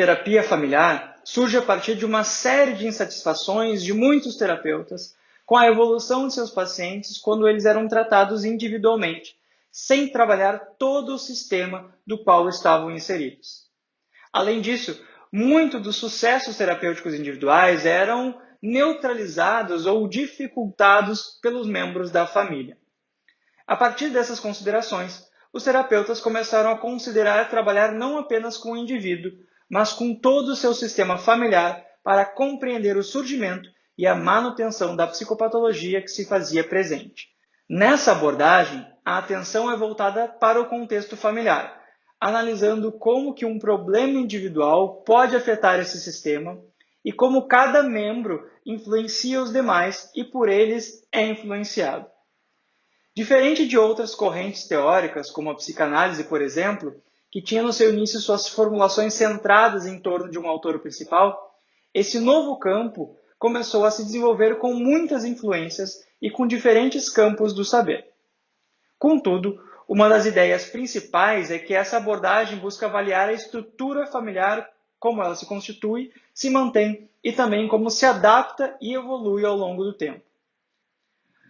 Terapia familiar surge a partir de uma série de insatisfações de muitos terapeutas com a evolução de seus pacientes quando eles eram tratados individualmente, sem trabalhar todo o sistema do qual estavam inseridos. Além disso, muitos dos sucessos terapêuticos individuais eram neutralizados ou dificultados pelos membros da família. A partir dessas considerações, os terapeutas começaram a considerar trabalhar não apenas com o indivíduo, mas com todo o seu sistema familiar para compreender o surgimento e a manutenção da psicopatologia que se fazia presente. Nessa abordagem, a atenção é voltada para o contexto familiar, analisando como que um problema individual pode afetar esse sistema e como cada membro influencia os demais e por eles é influenciado. Diferente de outras correntes teóricas, como a psicanálise, por exemplo, que tinha no seu início suas formulações centradas em torno de um autor principal, esse novo campo começou a se desenvolver com muitas influências e com diferentes campos do saber. Contudo, uma das ideias principais é que essa abordagem busca avaliar a estrutura familiar, como ela se constitui, se mantém e também como se adapta e evolui ao longo do tempo.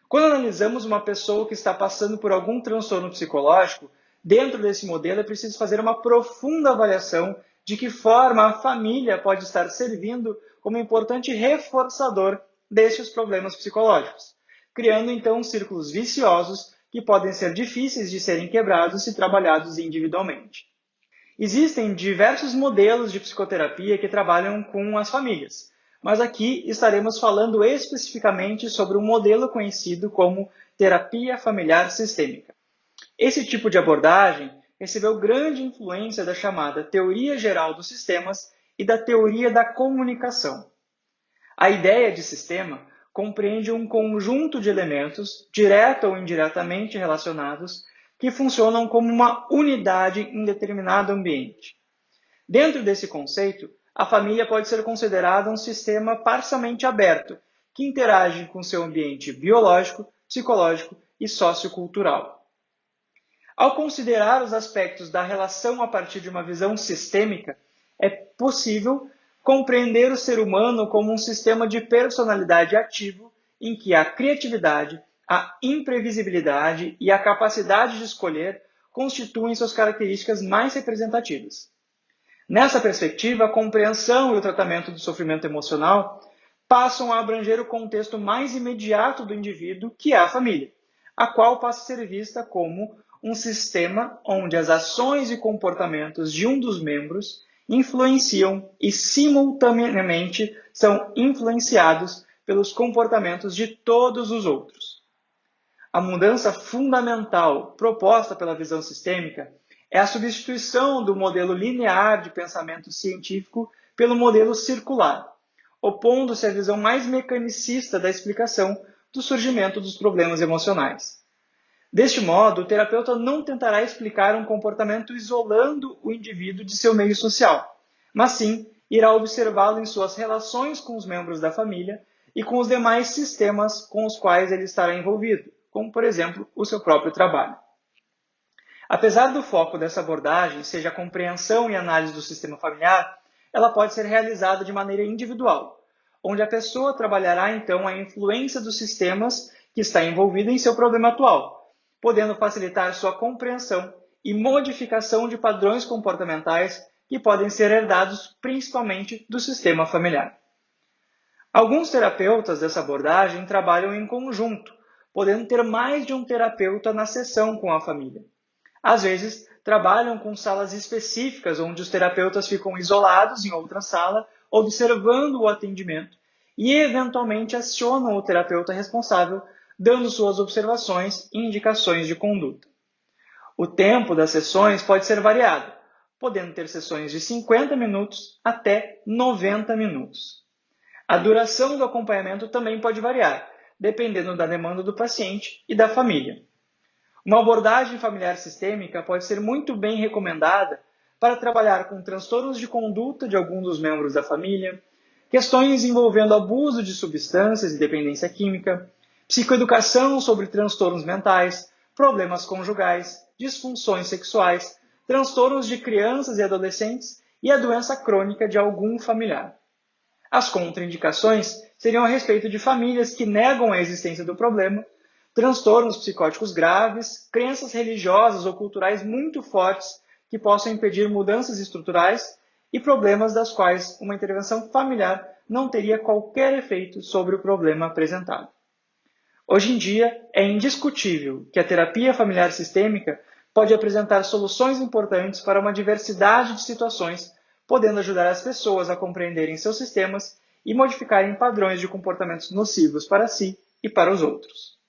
Quando analisamos uma pessoa que está passando por algum transtorno psicológico, dentro desse modelo é preciso fazer uma profunda avaliação de que forma a família pode estar servindo como importante reforçador destes problemas psicológicos, criando então círculos viciosos que podem ser difíceis de serem quebrados se trabalhados individualmente. Existem diversos modelos de psicoterapia que trabalham com as famílias, mas aqui estaremos falando especificamente sobre um modelo conhecido como terapia familiar sistêmica. Esse tipo de abordagem recebeu grande influência da chamada teoria geral dos sistemas e da teoria da comunicação. A ideia de sistema compreende um conjunto de elementos, direta ou indiretamente relacionados, que funcionam como uma unidade em determinado ambiente. Dentro desse conceito, a família pode ser considerada um sistema parcialmente aberto, que interage com seu ambiente biológico, psicológico e sociocultural. Ao considerar os aspectos da relação a partir de uma visão sistêmica, é possível compreender o ser humano como um sistema de personalidade ativo em que a criatividade, a imprevisibilidade e a capacidade de escolher constituem suas características mais representativas. Nessa perspectiva, a compreensão e o tratamento do sofrimento emocional passam a abranger o contexto mais imediato do indivíduo, que é a família, a qual passa a ser vista como um sistema onde as ações e comportamentos de um dos membros influenciam e simultaneamente são influenciados pelos comportamentos de todos os outros. A mudança fundamental proposta pela visão sistêmica é a substituição do modelo linear de pensamento científico pelo modelo circular, opondo-se à visão mais mecanicista da explicação do surgimento dos problemas emocionais. Deste modo, o terapeuta não tentará explicar um comportamento isolando o indivíduo de seu meio social, mas sim irá observá-lo em suas relações com os membros da família e com os demais sistemas com os quais ele estará envolvido, como, por exemplo, o seu próprio trabalho. Apesar do foco dessa abordagem seja a compreensão e análise do sistema familiar, ela pode ser realizada de maneira individual, onde a pessoa trabalhará então a influência dos sistemas que está envolvida em seu problema atual, podendo facilitar sua compreensão e modificação de padrões comportamentais que podem ser herdados principalmente do sistema familiar. Alguns terapeutas dessa abordagem trabalham em conjunto, podendo ter mais de um terapeuta na sessão com a família. Às vezes, trabalham com salas específicas onde os terapeutas ficam isolados em outra sala, observando o atendimento e, eventualmente, acionam o terapeuta responsável, dando suas observações e indicações de conduta. O tempo das sessões pode ser variado, podendo ter sessões de 50 minutos até 90 minutos. A duração do acompanhamento também pode variar, dependendo da demanda do paciente e da família. Uma abordagem familiar sistêmica pode ser muito bem recomendada para trabalhar com transtornos de conduta de algum dos membros da família, questões envolvendo abuso de substâncias e dependência química, psicoeducação sobre transtornos mentais, problemas conjugais, disfunções sexuais, transtornos de crianças e adolescentes e a doença crônica de algum familiar. As contraindicações seriam a respeito de famílias que negam a existência do problema, transtornos psicóticos graves, crenças religiosas ou culturais muito fortes que possam impedir mudanças estruturais e problemas das quais uma intervenção familiar não teria qualquer efeito sobre o problema apresentado. Hoje em dia, é indiscutível que a terapia familiar sistêmica pode apresentar soluções importantes para uma diversidade de situações, podendo ajudar as pessoas a compreenderem seus sistemas e modificarem padrões de comportamentos nocivos para si e para os outros.